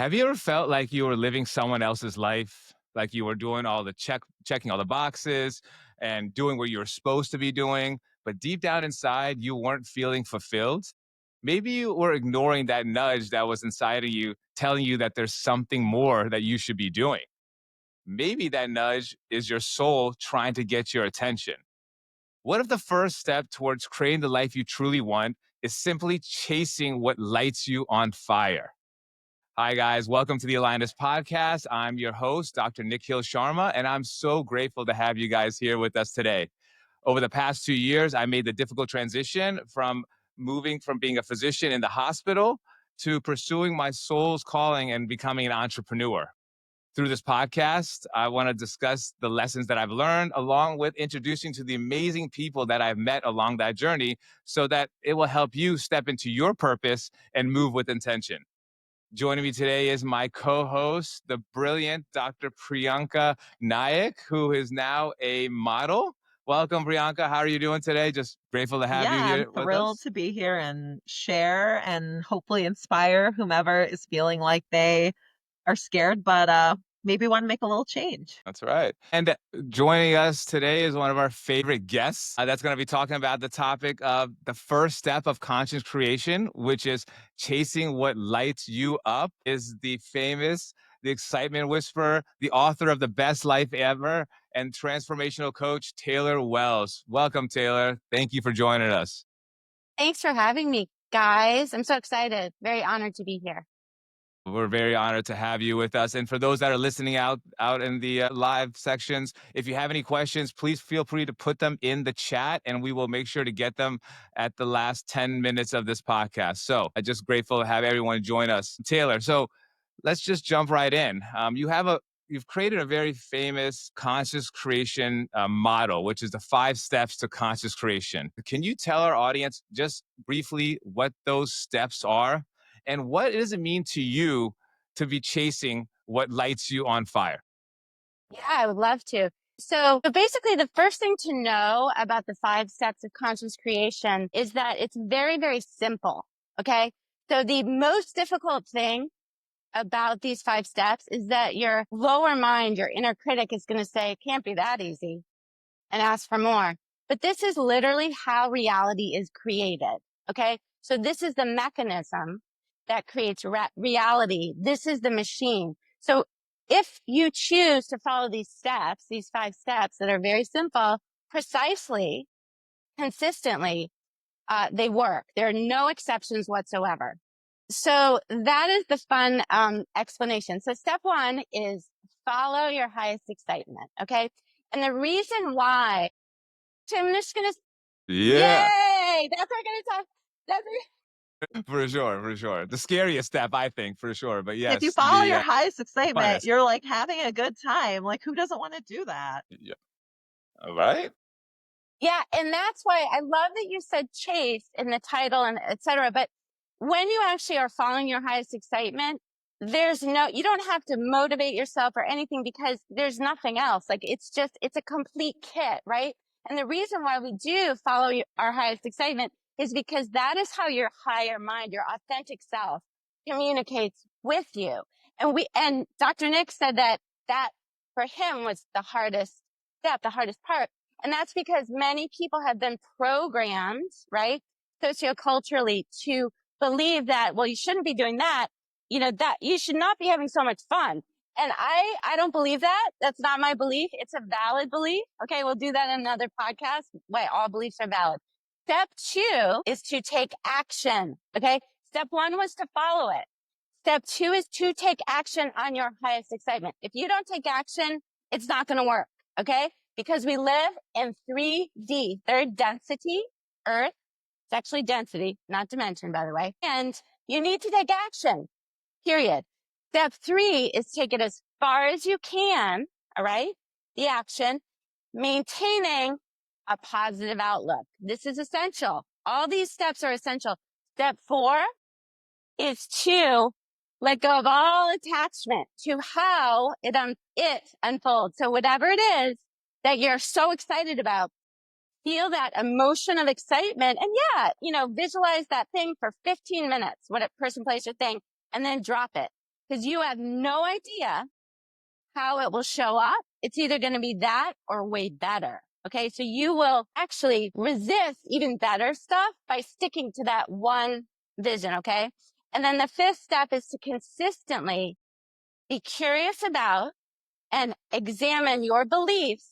Have you ever felt like you were living someone else's life? Like you were doing all the checking all the boxes and doing what you were supposed to be doing, but deep down inside, you weren't feeling fulfilled? Maybe you were ignoring that nudge that was inside of you, telling you that there's something more that you should be doing. Maybe that nudge is your soul trying to get your attention. What if the first step towards creating the life you truly want is simply chasing what lights you on fire? Hi, guys. Welcome to the AlignUs Podcast. I'm your host, Dr. Nikhil Sharma, and I'm so grateful to have you guys here with us today. Over the past 2 years, I made the difficult transition from moving from being a physician in the hospital to pursuing my soul's calling and becoming an entrepreneur. Through this podcast, I want to discuss the lessons that I've learned, along with introducing to the amazing people that I've met along that journey, so that it will help you step into your purpose and move with intention. Joining me today is my co-host, the brilliant Dr. Prianca Naik, who is now a model. Welcome, Priyanka. How are you doing today? Just grateful to have you Yeah, I'm here with thrilled us. to be here and share and hopefully inspire whomever is feeling like they are scared, but maybe want to make a little change. That's right. And joining us today is one of our favorite guests that's going to be talking about the topic of the first step of conscious creation, which is chasing what lights you up, is the famous, the excitement whisperer, the author of The Best Life Ever, and transformational coach, Taylor Wells. Welcome, Taylor. Thank you for joining us. Thanks for having me, guys. I'm so excited. Very honored to be here. We're very honored to have you with us. And for those that are listening out in the live sections, if you have any questions, please feel free to put them in the chat and we will make sure to get them at the last 10 minutes of this podcast. So I'm just grateful to have everyone join us. Taylor, so let's just jump right in. You've created a very famous conscious creation model, which is the 5 steps to conscious creation. Can you tell our audience just briefly what those steps are? And what does it mean to you to be chasing what lights you on fire? Yeah, I would love to. So basically, the first thing to know about the 5 steps of conscious creation is that it's very, very simple. Okay. So the most difficult thing about these 5 steps is that your lower mind, your inner critic is going to say, it can't be that easy, and ask for more. But this is literally how reality is created. Okay. So this is the mechanism that creates reality. This is the machine. So if you choose to follow these steps, these 5 steps that are very simple, precisely, consistently, they work. There are no exceptions whatsoever. So that is the fun explanation. So step 1 is follow your highest excitement. Okay. And the reason why, so I'm just going to, Yeah, yay, that's what we're going to talk. That's for sure, for sure. The scariest step, I think, for sure. But If you yes, follow the your highest excitement, funnest. you're like having a good time. Like, who doesn't want to do that? Yeah. All right. Yeah, and that's why I love that you said chase in the title and et cetera. But when you actually are following your highest excitement, you don't have to motivate yourself or anything because there's nothing else. Like it's a complete kit, right? And the reason why we do follow our highest excitement is because that is how your higher mind, your authentic self communicates with you. And Dr. Nick said that for him was the hardest step, the hardest part. And that's because many people have been programmed, right, socioculturally to believe that, well, you shouldn't be doing that, that you should not be having so much fun. And I don't believe that. That's not my belief. It's a valid belief. Okay. We'll do that in another podcast. Why all beliefs are valid. Step 2 is to take action. Okay. Step 1 was to follow it. Step 2 is to take action on your highest excitement. If you don't take action, it's not going to work. Okay. Because we live in 3D, third density, Earth. It's actually density, not dimension, by the way. And you need to take action, period. Step 3 is take it as far as you can, all right? The action, maintaining a positive outlook. This is essential. All these steps are essential. Step 4 is to let go of all attachment to how it unfolds. So whatever it is that you're so excited about, feel that emotion of excitement and visualize that thing for 15 minutes, what a person, place, or thing, and then drop it. because you have no idea how it will show up. It's either going to be that or way better. Okay. So you will actually resist even better stuff by sticking to that one vision. Okay. And then the fifth step is to consistently be curious about and examine your beliefs,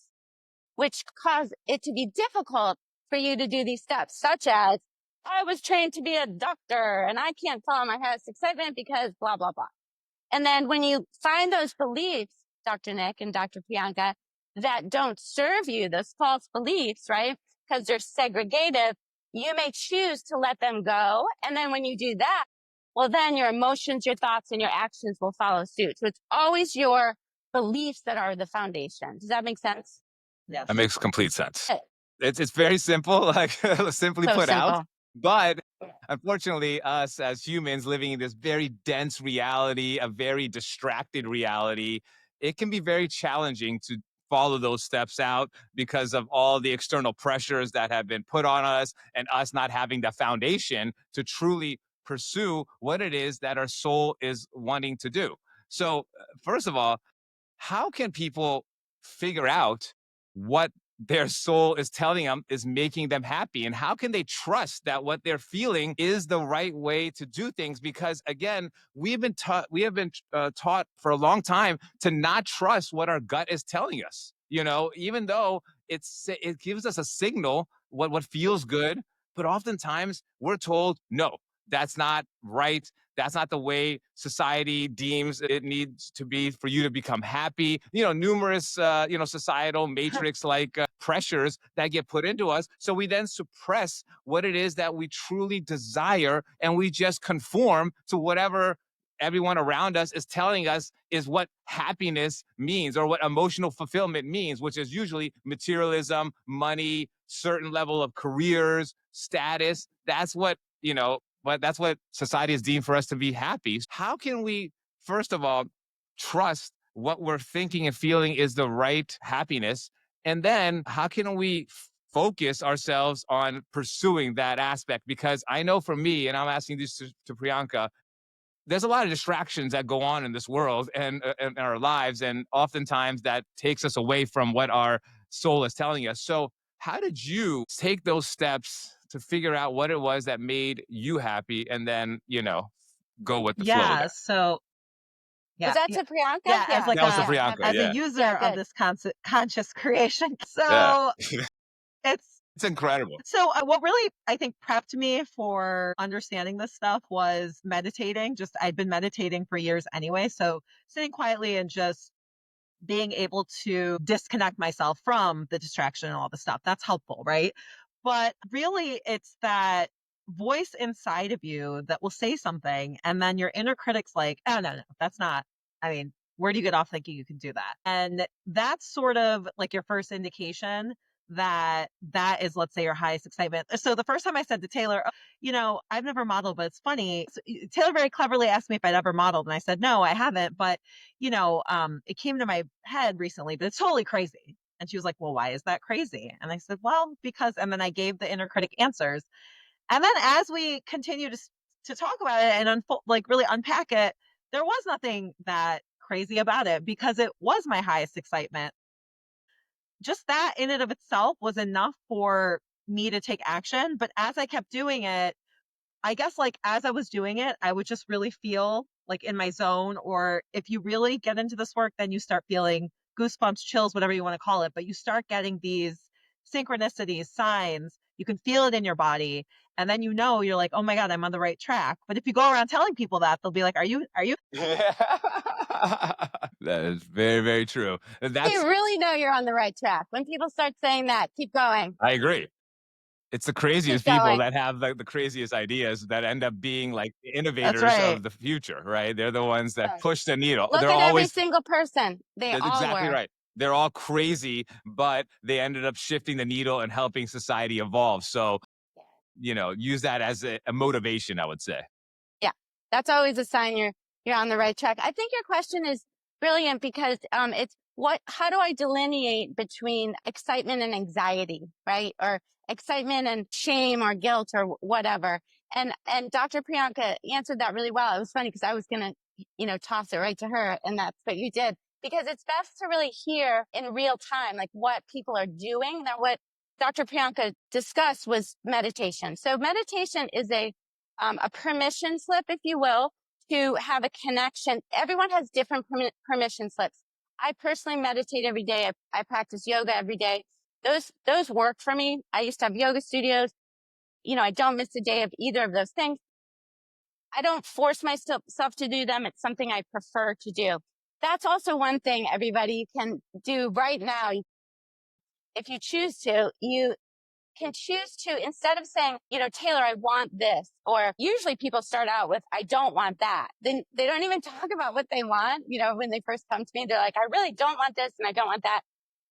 which cause it to be difficult for you to do these steps, such as, I was trained to be a doctor and I can't follow my highest excitement because blah, blah, blah. And then when you find those beliefs, Dr. Nick and Dr. Priyanka, that don't serve you, those false beliefs, right? Because they're segregative, you may choose to let them go. And then when you do that, well, then your emotions, your thoughts, and your actions will follow suit. So it's always your beliefs that are the foundation. Does that make sense? Yes. That makes complete sense. It's very simple, like simply So put out. simple. But unfortunately, us as humans living in this very dense reality, a very distracted reality, it can be very challenging to follow those steps out because of all the external pressures that have been put on us and us not having the foundation to truly pursue what it is that our soul is wanting to do. So, first of all, how can people figure out what their soul is telling them is making them happy, and how can they trust that what they're feeling is the right way to do things? Because again, we have been taught for a long time to not trust what our gut is telling us, even though it gives us a signal what feels good, but oftentimes we're told no, that's not right. That's not the way society deems it needs to be for you to become happy. Numerous, societal matrix like pressures that get put into us. So we then suppress what it is that we truly desire, and we just conform to whatever everyone around us is telling us is what happiness means or what emotional fulfillment means, which is usually materialism, money, certain level of careers, status. But that's what society has deemed for us to be happy. How can we, first of all, trust what we're thinking and feeling is the right happiness? And then how can we focus ourselves on pursuing that aspect? Because I know for me, and I'm asking this to Priyanka, there's a lot of distractions that go on in this world and in our lives. And oftentimes that takes us away from what our soul is telling us. So how did you take those steps to figure out what it was that made you happy and then, go with the flow Yeah. there? So Was that to Priyanka? yeah, as like That was to Priyanka, as yeah. a user of this conscious creation. Yeah. So it's incredible. So what really, I think, prepped me for understanding this stuff was meditating. Just I'd been meditating for years anyway. So sitting quietly and just being able to disconnect myself from the distraction and all the stuff, that's helpful, right? But really, it's that voice inside of you that will say something, and then your inner critic's like, oh, no, that's not, I mean, where do you get off thinking you can do that? And that's sort of like your first indication that that is, let's say, your highest excitement. So the first time I said to Taylor, I've never modeled, but it's funny. So Taylor very cleverly asked me if I'd ever modeled. And I said, no, I haven't. But, it came to my head recently, but it's totally crazy. And she was like, well, why is that crazy? And I said, well, because, and then I gave the inner critic answers. And then as we continue to talk about it and unfold, like really unpack it, there was nothing that crazy about it because it was my highest excitement. Just that in and of itself was enough for me to take action. But as I kept doing it, I guess like as I was doing it, I would just really feel like in my zone. Or if you really get into this work, then you start feeling goosebumps, chills, whatever you want to call it. But you start getting these synchronicities, signs. You can feel it in your body. And then you're like, oh my God, I'm on the right track. But if you go around telling people that, they'll be like, are you? That is very, very true. You really know you're on the right track. When people start saying that, keep going. I agree. It's the craziest people that have the craziest ideas that end up being like the innovators of the future, right? They're the ones that push the needle. Look at every single person. That's exactly right. They're all crazy, but they ended up shifting the needle and helping society evolve. So, use that as a motivation, I would say. Yeah, that's always a sign you're on the right track. I think your question is brilliant because it's how do I delineate between excitement and anxiety, right? Or excitement and shame or guilt or whatever. And Dr. Priyanka answered that really well. It was funny because I was going to toss it right to her. And that's what you did, because it's best to really hear in real time, like what people are doing. Now, what Dr. Priyanka discussed was meditation. So meditation is a permission slip, if you will, to have a connection. Everyone has different permission slips. I personally meditate every day. I practice yoga every day. Those work for me. I used to have yoga studios. I don't miss a day of either of those things. I don't force myself to do them. It's something I prefer to do. That's also one thing everybody can do right now. If you choose to, you can choose to, instead of saying, Taylor, I want this, or usually people start out with, I don't want that. Then they don't even talk about what they want. When they first come to me, they're like, I really don't want this and I don't want that.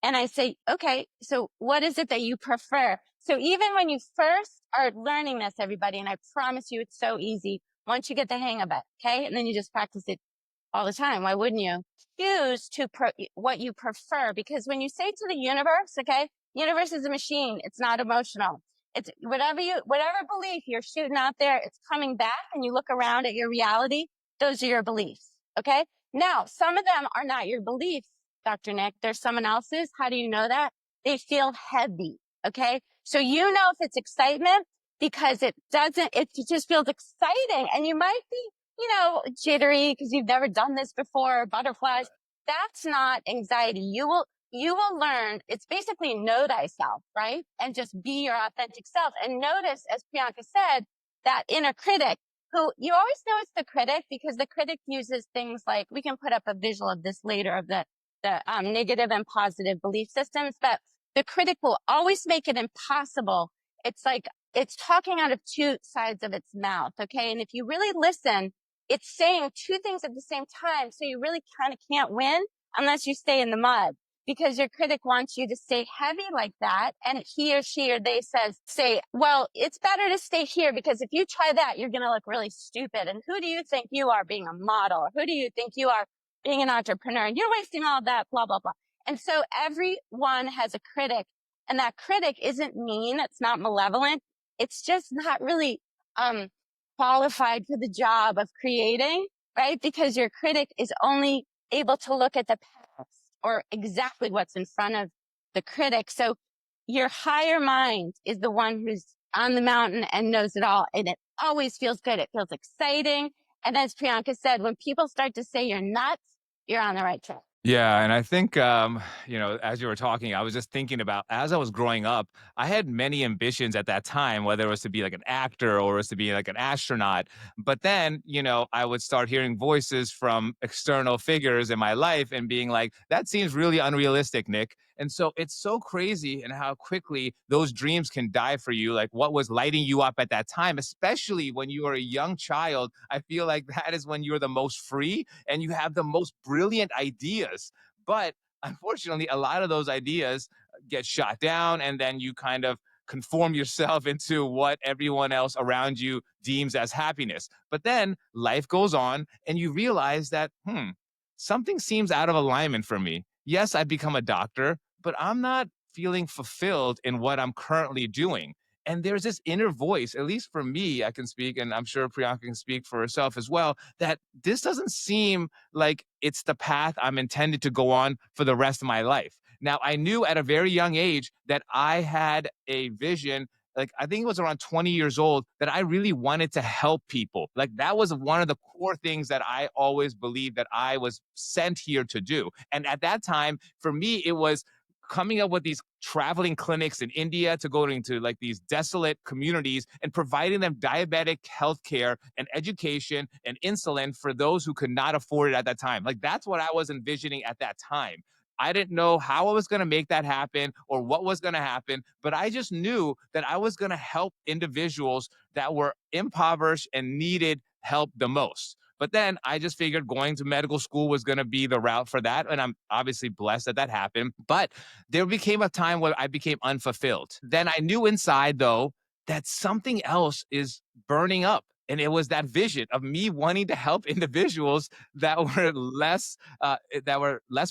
And I say, okay, so what is it that you prefer? So even when you first are learning this, everybody, and I promise you it's so easy once you get the hang of it, okay? And then you just practice it all the time. Why wouldn't you? Choose to what you prefer, because when you say to the universe, okay, universe is a machine. It's not emotional. It's whatever belief you're shooting out there, it's coming back, and you look around at your reality. Those are your beliefs. Okay. Now, some of them are not your beliefs, Dr. Nick. They're someone else's. How do you know that? They feel heavy. Okay. So if it's excitement because it just feels exciting, and you might be, jittery because you've never done this before, butterflies. That's not anxiety. You will learn. It's basically know thyself, right? And just be your authentic self. And notice, as Priyanka said, that inner critic, who you always know it's the critic, because the critic uses things like, we can put up a visual of this later, of the negative and positive belief systems, but the critic will always make it impossible. It's like it's talking out of two sides of its mouth. Okay. And if you really listen, it's saying two things at the same time. So you really kind of can't win unless you stay in the mud, because your critic wants you to stay heavy like that. And he or she or they say, well, it's better to stay here, because if you try that, you're going to look really stupid. And who do you think you are being a model? Or who do you think you are being an entrepreneur? And you're wasting all that, blah, blah, blah. And so everyone has a critic, and that critic isn't mean. It's not malevolent. It's just not really, qualified for the job of creating, right? Because your critic is only able to look at the past or exactly what's in front of the critic. So your higher mind is the one who's on the mountain and knows it all. And it always feels good. It feels exciting. And as Priyanka said, when people start to say you're nuts, you're on the right track. Yeah, and I think, as you were talking, I was just thinking about, as I was growing up, I had many ambitions at that time, whether it was to be like an actor or it was to be like an astronaut. But then, I would start hearing voices from external figures in my life and being like, that seems really unrealistic, Nick. And so it's so crazy and how quickly those dreams can die for you. Like what was lighting you up at that time, especially when you were a young child. I feel like that is when you're the most free and you have the most brilliant ideas. But unfortunately, a lot of those ideas get shot down, and then you kind of conform yourself into what everyone else around you deems as happiness. But then life goes on and you realize that, something seems out of alignment for me. Yes, I've become a doctor, but I'm not feeling fulfilled in what I'm currently doing. And there's this inner voice, at least for me, I can speak, and I'm sure Priyanka can speak for herself as well, that this doesn't seem like it's the path I'm intended to go on for the rest of my life. Now, I knew at a very young age that I had a vision. Like, I think it was around 20 years old, that I really wanted to help people. Like, that was one of the core things that I always believed that I was sent here to do. And at that time, for me, it was coming up with these traveling clinics in India to go into like these desolate communities and providing them diabetic healthcare and education and insulin for those who could not afford it at that time. Like, that's what I was envisioning at that time. I didn't know how I was going to make that happen or what was going to happen, but I just knew that I was going to help individuals that were impoverished and needed help the most. But then I just figured going to medical school was going to be the route for that. And I'm obviously blessed that that happened. But there became a time where I became unfulfilled. Then I knew inside, though, that something else is burning up. And it was that vision of me wanting to help individuals that were less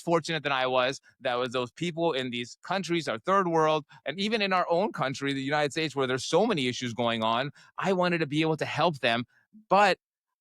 fortunate than I was. That was those people in these countries, our third world, and even in our own country, the United States, where there's so many issues going on. I wanted to be able to help them, but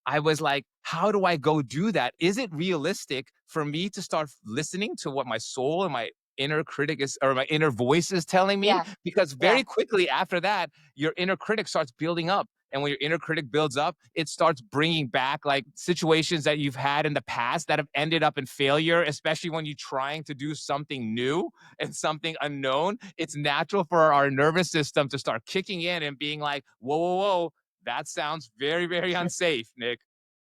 I was like, how do I go do that? Is it realistic for me to start listening to what my soul and my inner critic is, or my inner voice is telling me? Yeah. Because Yeah. very quickly after that, your inner critic starts building up. And when your inner critic builds up, it starts bringing back like situations that you've had in the past that have ended up in failure, especially when you're trying to do something new and something unknown. It's natural for our nervous system to start kicking in and being like, whoa, whoa, whoa, that sounds very, very unsafe, Nick.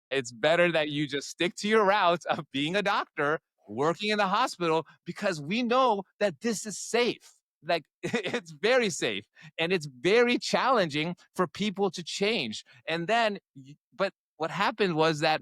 It's better that you just stick to your route of being a doctor, working in the hospital, because we know that this is safe. Like it's very safe, and it's very challenging for people to change. And then, but what happened was that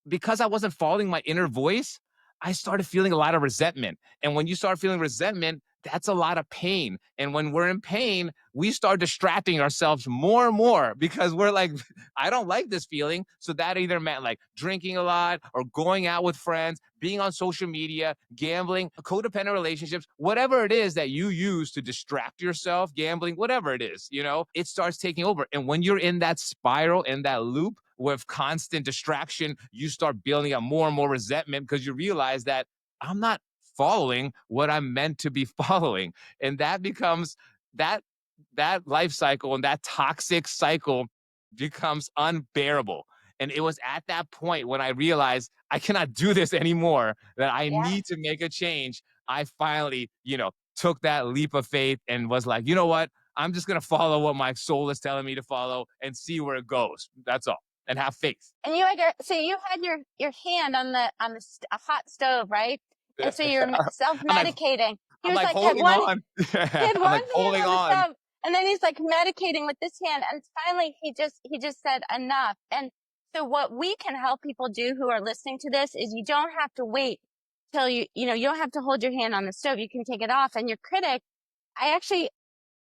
because I wasn't following my inner voice, I started feeling a lot of resentment. And when you start feeling resentment, that's a lot of pain. And when we're in pain, we start distracting ourselves more and more because we're like, I don't like this feeling. So that either meant like drinking a lot or going out with friends, being on social media, gambling, codependent relationships, whatever it is that you use to distract yourself, gambling, whatever it is, it starts taking over. And when you're in that spiral, in that loop, with constant distraction, you start building up more and more resentment because you realize that I'm not following what I'm meant to be following. And that becomes that life cycle, and that toxic cycle becomes unbearable. And it was at that point when I realized I cannot do this anymore, that I need to make a change. I finally, took that leap of faith and was like, you know what? I'm just going to follow what my soul is telling me to follow and see where it goes. That's all. And have faith. And you so you had your hand on the a hot stove, right? And so you're self-medicating. He I'm was like had holding one, on. he had I'm one like hand holding on the on. stove, and then he's like meditating with this hand. And finally, he just said enough. And so what we can help people do who are listening to this is you don't have to wait till you don't have to hold your hand on the stove. You can take it off. And your critic,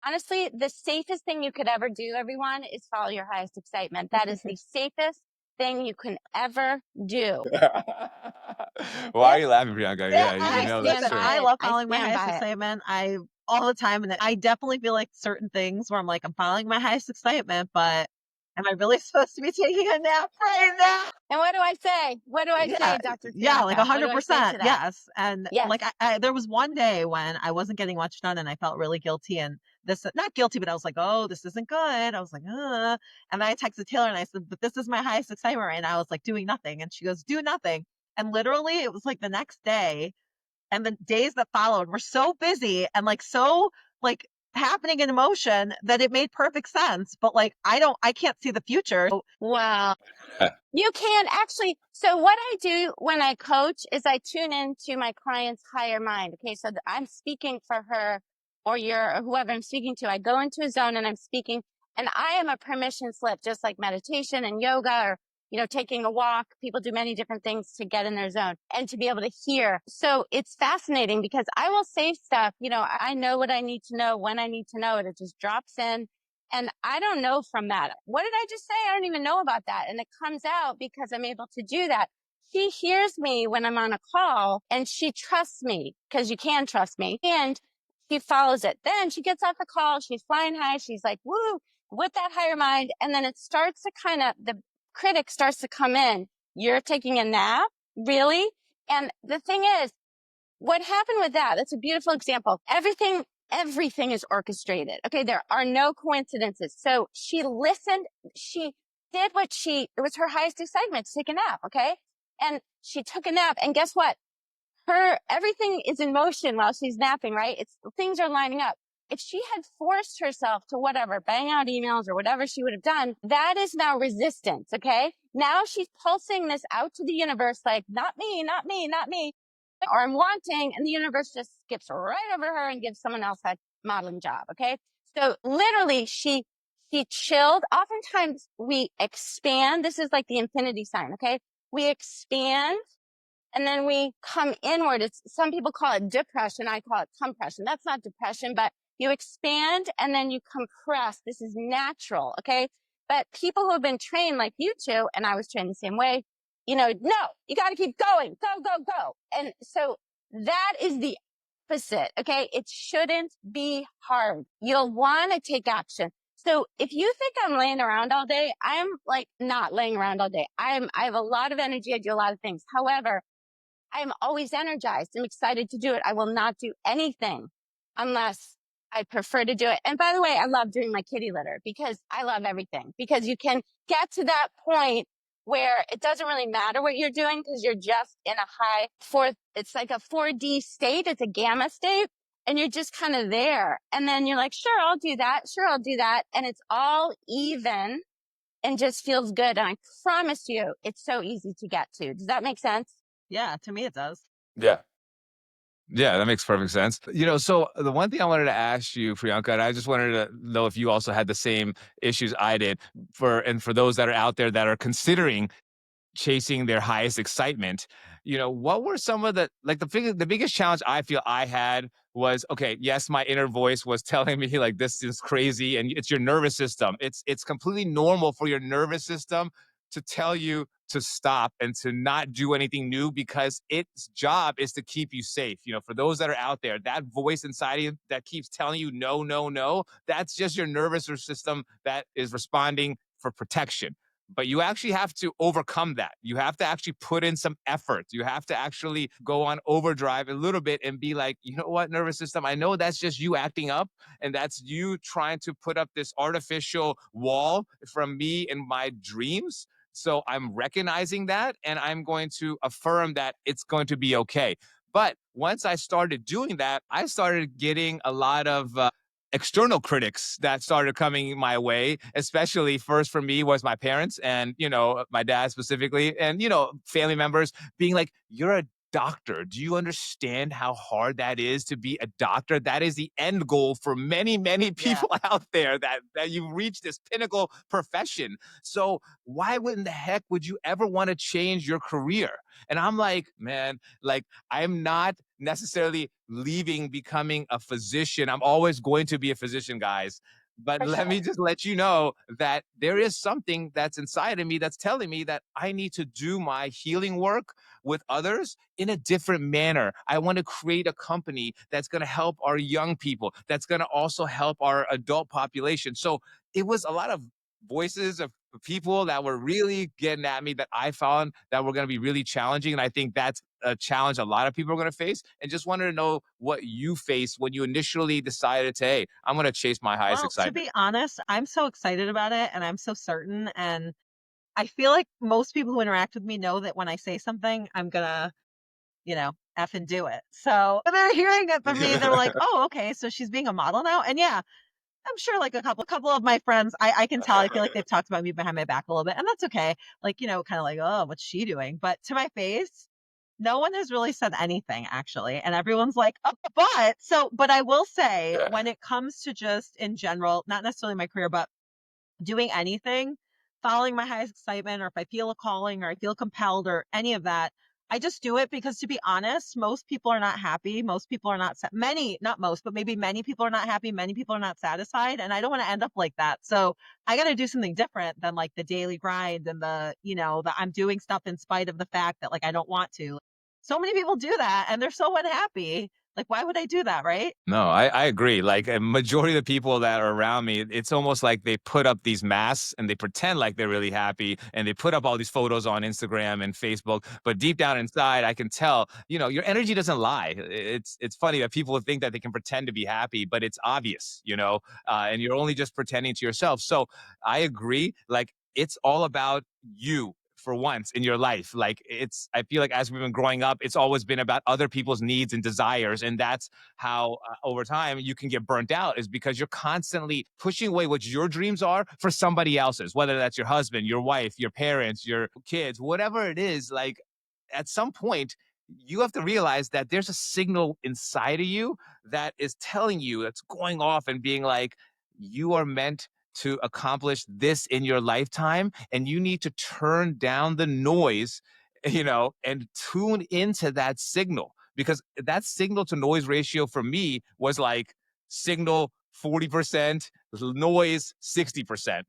honestly, the safest thing you could ever do, everyone, is follow your highest excitement. That is the safest thing you can ever do. Why are you laughing, Priyanka? Yeah, I that's stand listen, true. by I it. love I following my stand highest by it. excitement. All the time, and I definitely feel like certain things where I'm like, I'm following my highest excitement, but am I really supposed to be taking a nap right now? And what do I say? What do I say, Dr. Like Priyanka? What do I say 100%. to that? Yes. And Yes. like, there was one day when I wasn't getting much done and I felt really guilty, and not guilty, but I was like, oh, this isn't good. I was like, and I texted Taylor and I said, but this is my highest excitement right now. I was like doing nothing. And she goes, do nothing. And literally it was like the next day and the days that followed were so busy and like so like happening in emotion that it made perfect sense. But like, I can't see the future. Wow. You can actually. So what I do when I coach is I tune into my client's higher mind. Okay. So I'm speaking for her or whoever I'm speaking to. I go into a zone and I'm speaking, and I am a permission slip, just like meditation and yoga or, taking a walk. People do many different things to get in their zone and to be able to hear. So it's fascinating because I will say stuff, I know what I need to know when I need to know it. It just drops in. And I don't know from that. What did I just say? I don't even know about that. And it comes out because I'm able to do that. She hears me when I'm on a call and she trusts me because you can trust me, and she follows it. Then she gets off the call. She's flying high. She's like, woo, with that higher mind. And then it starts to the critic starts to come in. You're taking a nap? Really? And the thing is, what happened with that? That's a beautiful example. Everything is orchestrated. Okay. There are no coincidences. So she listened. She did it was her highest excitement to take a nap. Okay. And she took a nap, and guess what? Everything is in motion while she's napping, right? Things are lining up. If she had forced herself to bang out emails or whatever she would have done, that is now resistance. Okay. Now she's pulsing this out to the universe, like, not me, not me, not me, or I'm wanting, and the universe just skips right over her and gives someone else that modeling job. Okay. So literally she chilled. Oftentimes we expand. This is like the infinity sign. Okay. We expand and then we come inward. Some people call it depression. I call it compression. That's not depression, but you expand and then you compress. This is natural. Okay. But people who have been trained like you two, and I was trained the same way, no, you got to keep going, go, go, go. And so that is the opposite. Okay. It shouldn't be hard. You'll want to take action. So if you think I'm laying around all day, I'm like not laying around all day. I have a lot of energy. I do a lot of things. However, I'm always energized. I'm excited to do it. I will not do anything unless I prefer to do it. And by the way, I love doing my kitty litter because I love everything, because you can get to that point where it doesn't really matter what you're doing because you're just in a it's like a 4D state. It's a gamma state. And you're just kind of there. And then you're like, sure, I'll do that. Sure, I'll do that. And it's all even and just feels good. And I promise you, it's so easy to get to. Does that make sense? Yeah, to me it does. Yeah. Yeah, that makes perfect sense. So the one thing I wanted to ask you, Priyanka, and I just wanted to know if you also had the same issues I did, for those that are out there that are considering chasing their highest excitement, what were some of the biggest challenge I feel I had was, okay, yes, my inner voice was telling me like, this is crazy. And it's your nervous system. It's completely normal for your nervous system to tell you to stop and to not do anything new, because its job is to keep you safe. For those that are out there, that voice inside of you that keeps telling you no, no, no, that's just your nervous system that is responding for protection. But you actually have to overcome that. You have to actually put in some effort. You have to actually go on overdrive a little bit and be like, you know what, nervous system, I know that's just you acting up, and that's you trying to put up this artificial wall from me and my dreams. So I'm recognizing that, and I'm going to affirm that it's going to be okay. But once I started doing that, I started getting a lot of external critics that started coming my way. Especially first for me was my parents, and my dad specifically, and family members being like, you're a doctor. Do you understand how hard that is to be a doctor? That is the end goal for many, many people out there, that you've reached this pinnacle profession. So why wouldn't the heck would you ever want to change your career? And I'm like, man, like, I'm not necessarily leaving becoming a physician. I'm always going to be a physician, guys. But For let me sure. just let you know that there is something that's inside of me that's telling me that I need to do my healing work with others in a different manner. I want to create a company that's going to help our young people, that's going to also help our adult population. So it was a lot of voices of people that were really getting at me that I found that were going to be really challenging. And I think that's a challenge a lot of people are going to face. And just wanted to know what you faced when you initially decided to, hey, I'm going to chase my highest Well, to excitement. be honest, I'm so excited about it and I'm so certain. And I feel like most people who interact with me know that when I say something, I'm gonna, F and do it. So when they're hearing it from me, they're like, oh, okay, so she's being a model now. And yeah, I'm sure like a couple of my friends, I can tell, I feel like they've talked about me behind my back a little bit, and that's okay. Like, kind of like, oh, what's she doing? But to my face, no one has really said anything actually. And everyone's like, oh, but I will say Yeah. when it comes to just in general, not necessarily my career, but doing anything, following my highest excitement, or if I feel a calling or I feel compelled or any of that, I just do it because to be honest, most people are not happy. Most people are not, many, not most, but maybe many people are not happy. Many people are not satisfied. And I don't want to end up like that. So I got to do something different than like the daily grind and the I'm doing stuff in spite of the fact that like I don't want to. So many people do that and they're so unhappy. Like, why would I do that? Right. No, I agree. Like a majority of the people that are around me, it's almost like they put up these masks and they pretend like they're really happy, and they put up all these photos on Instagram and Facebook. But deep down inside, I can tell, your energy doesn't lie. It's funny that people think that they can pretend to be happy, but it's obvious, and you're only just pretending to yourself. So I agree. Like, it's all about you for once in your life. Like, I feel like as we've been growing up, it's always been about other people's needs and desires. And that's how over time you can get burnt out, is because you're constantly pushing away what your dreams are for somebody else's, whether that's your husband, your wife, your parents, your kids, whatever it is. Like, at some point, you have to realize that there's a signal inside of you that is telling you, that's going off and being like, you are meant to accomplish this in your lifetime, and you need to turn down the noise, and tune into that signal, because that signal to noise ratio for me was like signal 40%, noise 60%,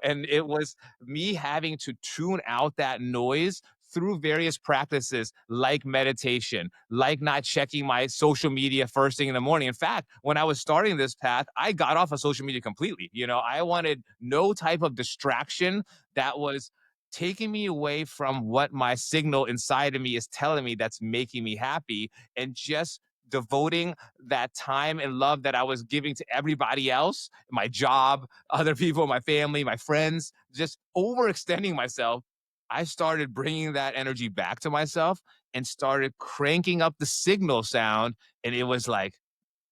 and it was me having to tune out that noise through various practices like meditation, like not checking my social media first thing in the morning. In fact, when I was starting this path, I got off of social media completely. I wanted no type of distraction that was taking me away from what my signal inside of me is telling me that's making me happy, and just devoting that time and love that I was giving to everybody else, my job, other people, my family, my friends, just overextending myself. I started bringing that energy back to myself and started cranking up the signal sound. And it was like,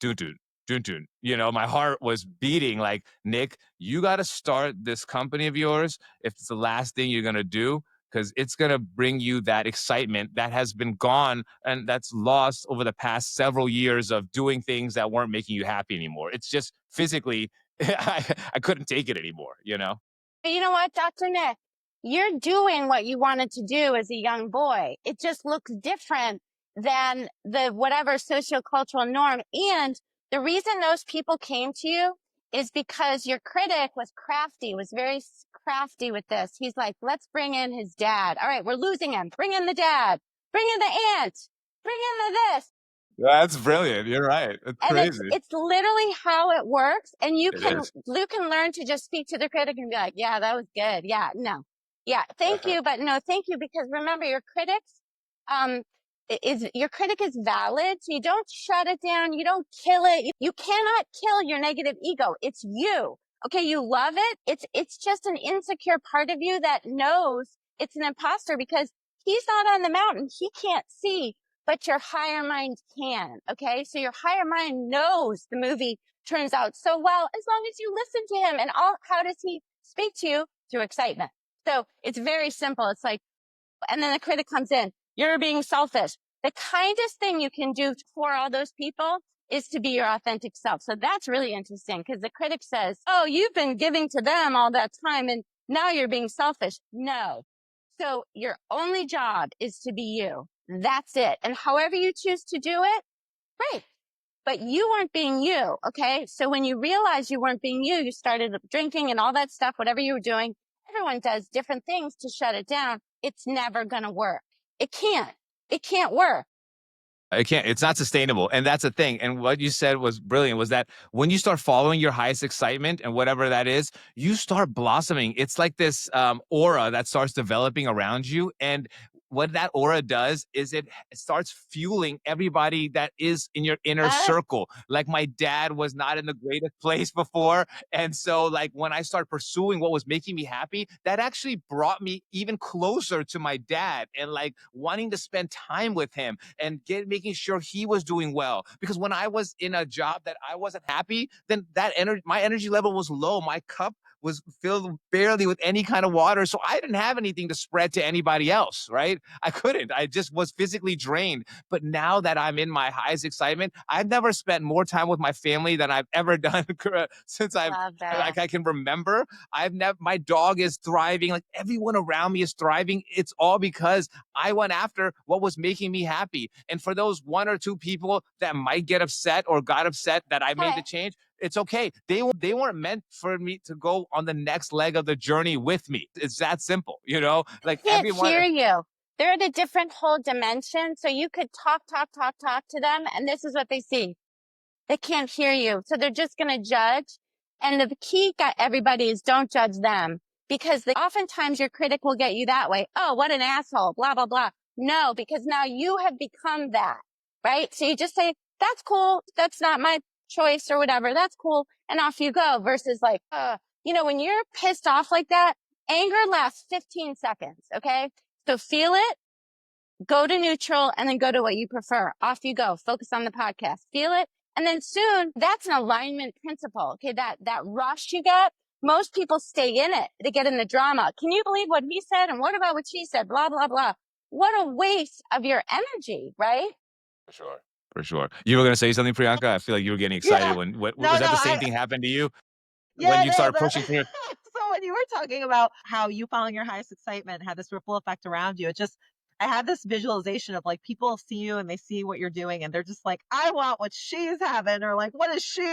dun dun dun dun. My heart was beating like, Nick, you got to start this company of yours if it's the last thing you're going to do, because it's going to bring you that excitement that has been gone and that's lost over the past several years of doing things that weren't making you happy anymore. It's just physically, I couldn't take it anymore. But you know what, Dr. Nick? You're doing what you wanted to do as a young boy. It just looks different than the whatever sociocultural norm. And the reason those people came to you is because your critic was crafty, was very crafty with this. He's like, let's bring in his dad. All right, we're losing him. Bring in the dad. Bring in the aunt. Bring in the this. That's brilliant. You're right. It's And crazy. it's literally how it works. And you It can is. learn to just speak to the critic and be like, yeah, that was good. Yeah, no. Yeah, thank you, but no, thank you. Because remember, your critics, your critic is valid. So you don't shut it down. You don't kill it. You cannot kill your negative ego. It's you. Okay. You love it. It's just an insecure part of you that knows it's an imposter because he's not on the mountain. He can't see, but your higher mind can. Okay. So your higher mind knows the movie turns out so well as long as you listen to him. And how does he speak to you? Through excitement. So it's very simple. It's like, and then the critic comes in, you're being selfish. The kindest thing you can do for all those people is to be your authentic self. So that's really interesting because the critic says, oh, you've been giving to them all that time and now you're being selfish. No. So your only job is to be you. That's it. And however you choose to do it, great. But you weren't being you. Okay. So when you realized you weren't being you, you started drinking and all that stuff, whatever you were doing. Everyone does different things to shut it down. It's never going to work. It can't. It can't work. It's not sustainable. And that's the thing. And what you said was brilliant, was that when you start following your highest excitement and whatever that is, you start blossoming. It's like this aura that starts developing around you. And what that aura does is it starts fueling everybody that is in your inner circle. Like my dad was not in the greatest place before. And so like when I started pursuing what was making me happy, that actually brought me even closer to my dad and like wanting to spend time with him and making sure he was doing well. Because when I was in a job that I wasn't happy, then my energy level was low. My cup was filled barely with any kind of water. So I didn't have anything to spread to anybody else, right? I couldn't. I just was physically drained. But now that I'm in my highest excitement, I've never spent more time with my family than I've ever done since I can remember. My dog is thriving. Like everyone around me is thriving. It's all because I went after what was making me happy. And for those one or two people that might get upset or got upset that I made the change, it's okay. They weren't meant for me to go on the next leg of the journey with me. It's that simple, like Can't everyone. hear you. They're at a different whole dimension. So you could talk to them. And this is what they see. They can't hear you. So they're just going to judge. And the key, everybody, is don't judge them because oftentimes your critic will get you that way. Oh, what an asshole, blah, blah, blah. No, because now you have become that, right? So you just say, that's cool. That's not my choice or whatever. That's cool. And off you go versus like, when you're pissed off like that, anger lasts 15 seconds. Okay. So feel it, go to neutral, and then go to what you prefer. Off you go. Focus on the podcast. Feel it. And then soon, that's an alignment principle. Okay. That rush you get, most people stay in it. They get in the drama. Can you believe what he said? And what about what she said? Blah, blah, blah. What a waste of your energy, right? For sure. You were going to say something, Priyanka? I feel like you were getting excited was that the same thing happened to you? Yeah, when you started pushing through? So when you were talking about how you following your highest excitement had this ripple effect around you, I had this visualization of like people see you and they see what you're doing and they're just like, I want what she's having, or like, what is she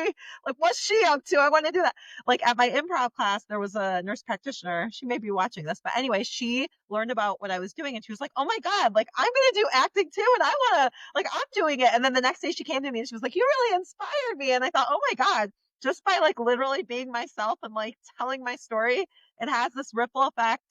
like, what's she up to? I want to do that. Like at my improv class, there was a nurse practitioner. She may be watching this, but anyway, she learned about what I was doing and she was like, oh my God, like I'm going to do acting too. And I want to, like, I'm doing it. And then the next day she came to me and she was like, you really inspired me. And I thought, oh my God, just by like literally being myself and like telling my story, it has this ripple effect,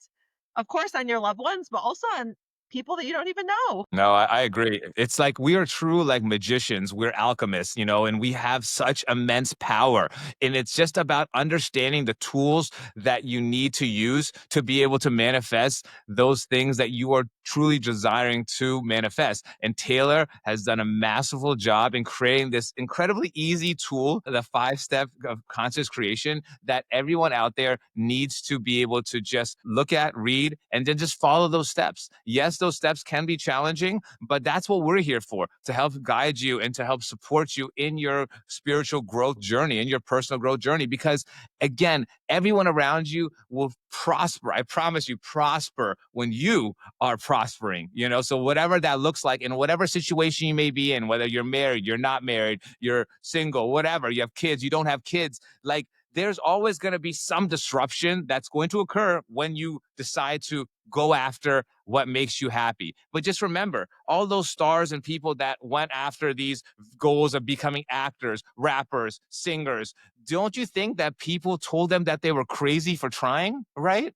of course, on your loved ones, but also on people that you don't even know. No, I agree. It's like we are true like magicians. We're alchemists, and we have such immense power. And it's just about understanding the tools that you need to use to be able to manifest those things that you are truly desiring to manifest. And Taylor has done a masterful job in creating this incredibly easy tool, the 5-step of conscious creation, that everyone out there needs to be able to just look at, read, and then just follow those steps. Yes, those steps can be challenging, but that's what we're here for, to help guide you and to help support you in your spiritual growth journey, in your personal growth journey. Because again, everyone around you will prosper. I promise you, prosper when you are prospering, so whatever that looks like, in whatever situation you may be in, whether you're married, you're not married, you're single, whatever, you have kids, you don't have kids, like there's always going to be some disruption that's going to occur when you decide to go after what makes you happy. But just remember, all those stars and people that went after these goals of becoming actors, rappers, singers, don't you think that people told them that they were crazy for trying, right?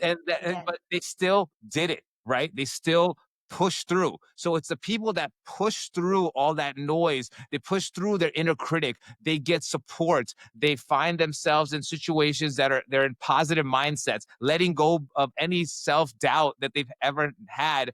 But they still did it, right? They still push through. So it's the people that push through all that noise, they push through their inner critic, they get support, they find themselves in situations that they're in positive mindsets, letting go of any self-doubt that they've ever had,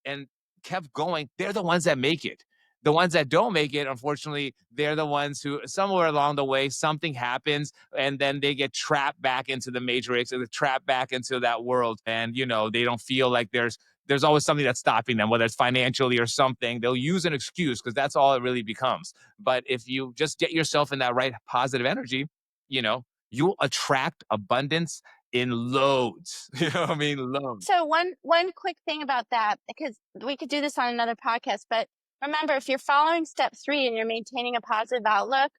and kept going. They're the ones that make it. The ones that don't make it, unfortunately, they're the ones who somewhere along the way, something happens and then they get trapped back into the matrix, or they're trapped back into that world. And, they don't feel like there's always something that's stopping them, whether it's financially or something. They'll use an excuse because that's all it really becomes. But if you just get yourself in that right positive energy, you'll attract abundance in loads. You know what I mean? Loads. So one quick thing about that, because we could do this on another podcast, but remember, if you're following step 3 and you're maintaining a positive outlook,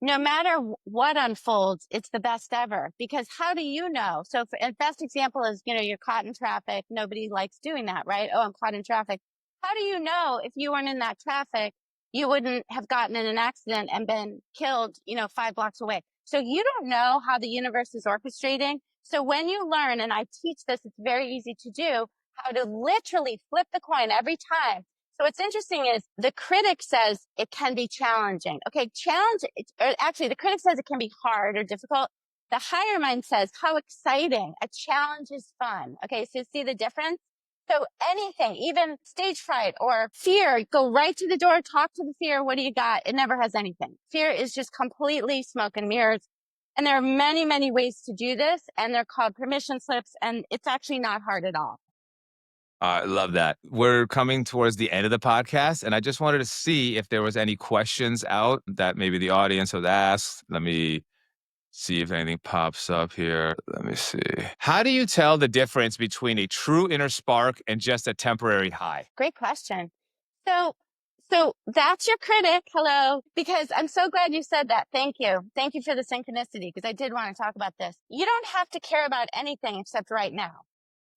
no matter what unfolds, it's the best ever. Because how do you know? So a best example is, you're caught in traffic. Nobody likes doing that, right? Oh, I'm caught in traffic. How do you know if you weren't in that traffic, you wouldn't have gotten in an accident and been killed, 5 blocks away? So you don't know how the universe is orchestrating. So when you learn, and I teach this, it's very easy to do, how to literally flip the coin every time. So what's interesting is the critic says it can be challenging. Okay, the critic says it can be hard or difficult. The higher mind says how exciting. A challenge is fun. Okay, so you see the difference? So anything, even stage fright or fear, go right to the door, talk to the fear. What do you got? It never has anything. Fear is just completely smoke and mirrors. And there are many, many ways to do this, and they're called permission slips, and it's actually not hard at all. I love that. We're coming towards the end of the podcast, and I just wanted to see if there was any questions out that maybe the audience would ask. Let me see if anything pops up here. Let me see. How do you tell the difference between a true inner spark and just a temporary high? Great question. So that's your critic. Hello. Because I'm so glad you said that. Thank you. Thank you for the synchronicity, because I did want to talk about this. You don't have to care about anything except right now.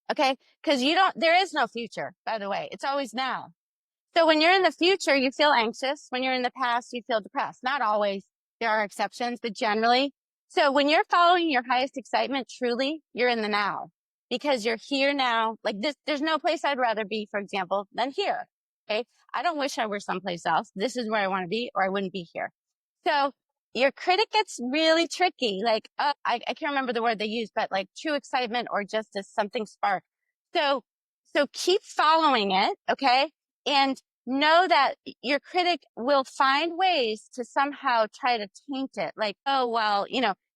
Okay? Because there is no future, by the way. It's always now. So when you're in the future, you feel anxious. When you're in the past, you feel depressed. Not always. There are exceptions, but generally. So when you're following your highest excitement, truly, you're in the now, because you're here now. Like this, there's no place I'd rather be, for example, than here. Okay. I don't wish I were someplace else. This is where I want to be, or I wouldn't be here. So your critic gets really tricky. Like, I can't remember the word they use, but like true excitement or just as something spark. So keep following it. Okay. And know that your critic will find ways to somehow try to taint it. Like, oh, well,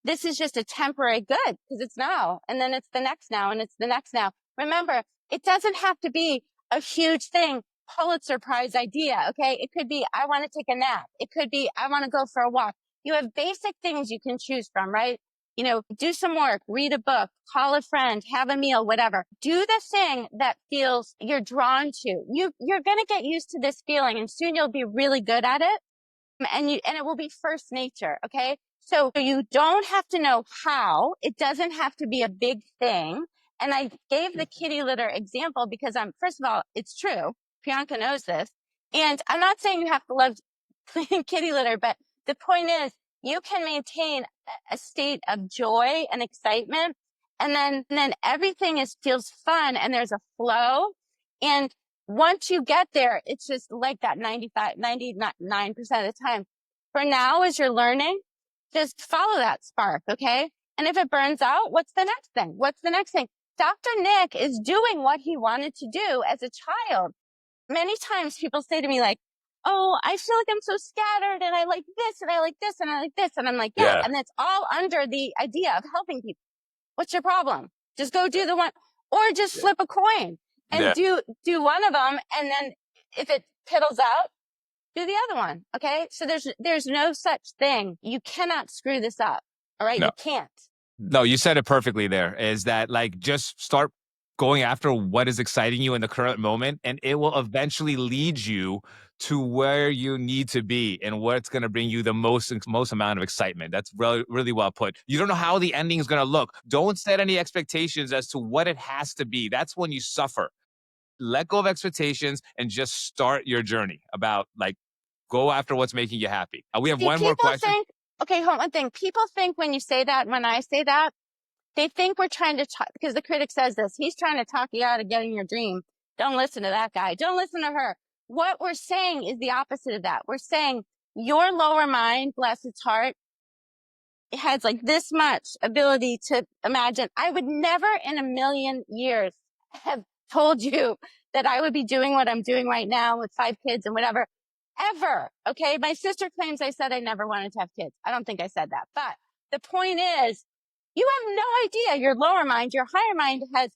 this is just a temporary good because it's now. And then it's the next now and it's the next now. Remember, it doesn't have to be a huge thing, Pulitzer Prize idea. Okay. It could be, I want to take a nap. It could be, I want to go for a walk. You have basic things you can choose from, right? do some work, read a book, call a friend, have a meal, whatever. Do the thing that feels you're drawn to. You're going to get used to this feeling, and soon you'll be really good at it. And it will be first nature. Okay. So you don't have to know how. It doesn't have to be a big thing. And I gave the kitty litter example because first of all, it's true. Prianca knows this. And I'm not saying you have to love cleaning kitty litter, but the point is you can maintain a state of joy and excitement. And then everything feels fun and there's a flow. And once you get there, it's just like that 99% of the time. For now, as you're learning, just follow that spark, okay? And if it burns out, what's the next thing? What's the next thing? Dr. Nick is doing what he wanted to do as a child. Many times people say to me like, oh, I feel like I'm so scattered and I like this and I like this and I like this. And I'm like, yeah. And it's all under the idea of helping people. What's your problem? Just go do the one, or just flip a coin and do one of them. And then if it piddles out, do the other one. Okay. So there's no such thing. You cannot screw this up. All right. No. You can't. No, you said it perfectly there, is that like, just start going after what is exciting you in the current moment, and it will eventually lead you to where you need to be and what's going to bring you the most amount of excitement. That's really, really well put. You don't know how the ending is going to look. Don't set any expectations as to what it has to be. That's when you suffer. Let go of expectations and just start your journey about like, go after what's making you happy. We have one more question. Okay, hold on one thing. People think when you say that, when I say that, they think we're trying to talk, because the critic says this, he's trying to talk you out of getting your dream. Don't listen to that guy. Don't listen to her. What we're saying is the opposite of that. We're saying your lower mind, bless its heart, it has like this much ability to imagine. I would never in a million years have told you that I would be doing what I'm doing right now with 5 kids and whatever, ever. Okay. My sister claims I said I never wanted to have kids. I don't think I said that. But the point is, you have no idea. Your lower mind, your higher mind has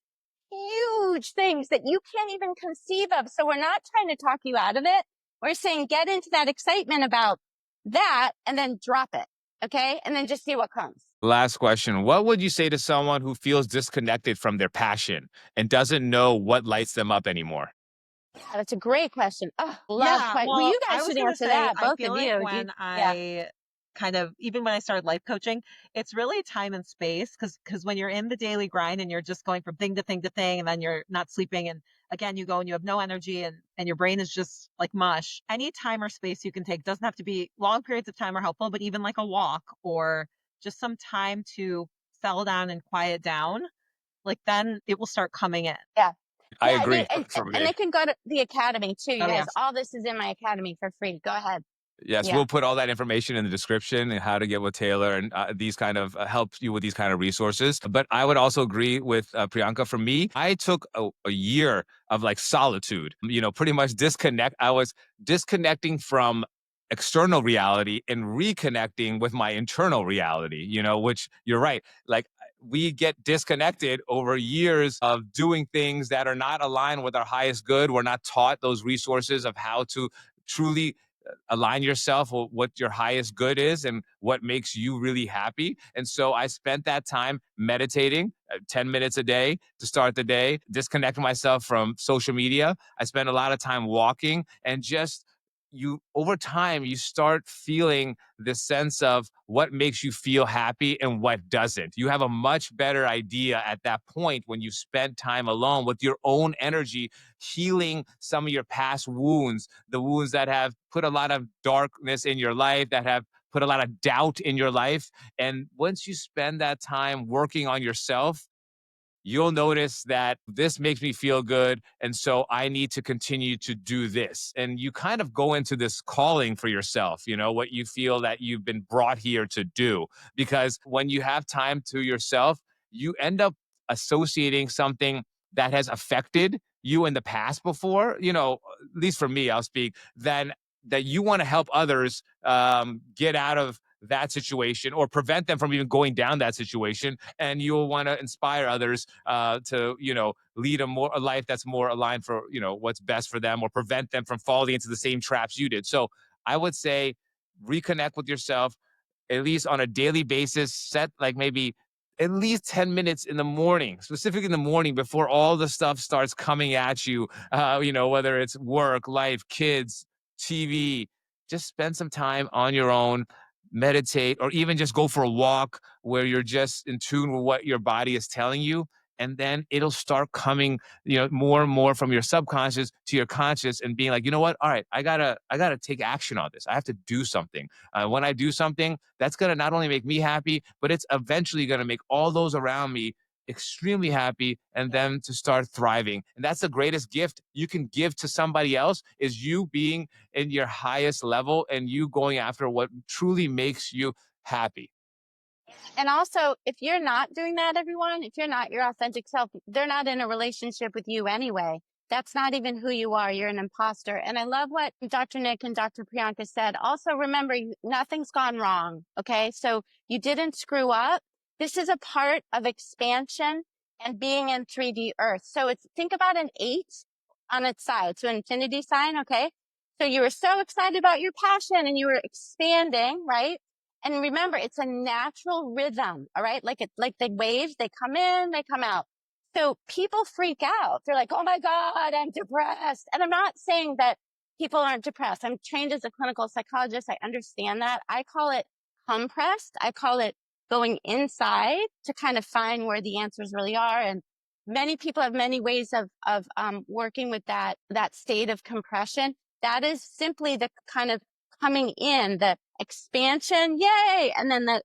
huge things that you can't even conceive of. So we're not trying to talk you out of it. We're saying get into that excitement about that and then drop it. Okay. And then just see what comes. Last question. What would you say to someone who feels disconnected from their passion and doesn't know what lights them up anymore? Yeah, that's a great question. Oh, well, you guys should answer that, both of you. When I kind of, even when I started life coaching, it's really time and space, because when you're in the daily grind and you're just going from thing to thing to thing, and then you're not sleeping, and again, you go and you have no energy, and your brain is just like mush. Any time or space you can take, doesn't have to be long periods of time are helpful, but even like a walk or just some time to settle down and quiet down, like then it will start coming in. Yeah. I agree. And it can go to the academy too. You guys, yes. All this is in my academy for free. Go ahead. Yes, we'll put all that information in the description and how to get with Taylor and these kind of help you with these kind of resources. But I would also agree with Prianca. For me, I took a year of like solitude, pretty much disconnect. I was disconnecting from external reality and reconnecting with my internal reality, which you're right. Like, we get disconnected over years of doing things that are not aligned with our highest good. We're not taught those resources of how to truly align yourself with what your highest good is and what makes you really happy. And so I spent that time meditating 10 minutes a day to start the day, disconnecting myself from social media. I spent a lot of time walking, and just over time, you start feeling this sense of what makes you feel happy and what doesn't. You have a much better idea at that point when you spend time alone with your own energy, healing some of your past wounds, the wounds that have put a lot of darkness in your life, that have put a lot of doubt in your life. And once you spend that time working on yourself, you'll notice that this makes me feel good, and so I need to continue to do this. And you kind of go into this calling for yourself, what you feel that you've been brought here to do. Because when you have time to yourself, you end up associating something that has affected you in the past before, at least for me, I'll speak, then that you want to help others get out of that situation or prevent them from even going down that situation. And you'll want to inspire others to, lead a life that's more aligned for, what's best for them, or prevent them from falling into the same traps you did. So I would say reconnect with yourself, at least on a daily basis, set like maybe at least 10 minutes in the morning, specifically in the morning before all the stuff starts coming at you, whether it's work, life, kids, TV. Just spend some time on your own, meditate, or even just go for a walk where you're just in tune with what your body is telling you. And then it'll start coming, more and more from your subconscious to your conscious, and being like, you know what? All right, I gotta take action on this. I have to do something. When I do something, that's gonna not only make me happy, but it's eventually gonna make all those around me extremely happy, and them to start thriving. And that's the greatest gift you can give to somebody else, is you being in your highest level and you going after what truly makes you happy. And also, if you're not doing that, everyone, if you're not your authentic self, they're not in a relationship with you anyway. That's not even who you are. You're an imposter. And I love what Dr. Nick and Dr. Priyanka said. Also, remember, nothing's gone wrong. Okay. So you didn't screw up. This is a part of expansion and being in 3D Earth. So think about an 8 on its side. So infinity sign. Okay. So you were so excited about your passion and you were expanding, right? And remember, it's a natural rhythm. All right. Like the waves, they come in, they come out. So people freak out. They're like, oh my God, I'm depressed. And I'm not saying that people aren't depressed. I'm trained as a clinical psychologist. I understand that. I call it compressed. I call it going inside to kind of find where the answers really are. And many people have many ways of working with that state of compression. That is simply the kind of coming in, the expansion, yay, and then the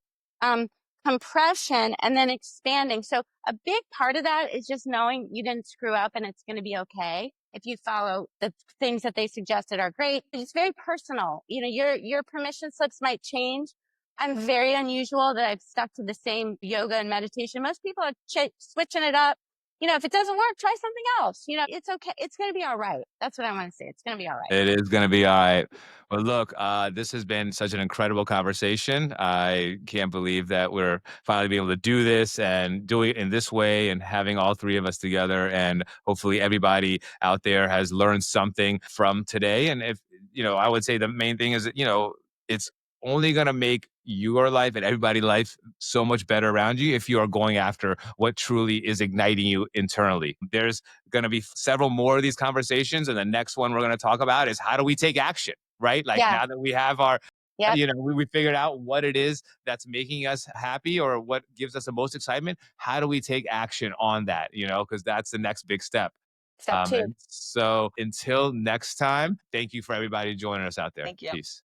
compression, and then expanding. So a big part of that is just knowing you didn't screw up and it's going to be okay. If you follow the things that they suggested are great. It's very personal. Your permission slips might change. I'm very unusual that I've stuck to the same yoga and meditation. Most people are switching it up. If it doesn't work, try something else. It's okay. It's going to be all right. That's what I want to say. It's going to be all right. It is going to be all right. Well, look, this has been such an incredible conversation. I can't believe that we're finally being able to do this and do it in this way, and having all three of us together. And hopefully everybody out there has learned something from today. And if, I would say the main thing is that, it's only going to make your life and everybody's life so much better around you if you are going after what truly is igniting you internally. There's going to be several more of these conversations, and the next one we're going to talk about is how do we take action, right? Like, Yeah. now that we have our Yep. we figured out what it is that's making us happy, or what gives us the most excitement. How do we take action on that? Because that's the next big step. Step 2. And so until next time, thank you for everybody joining us out there. Thank you. Peace.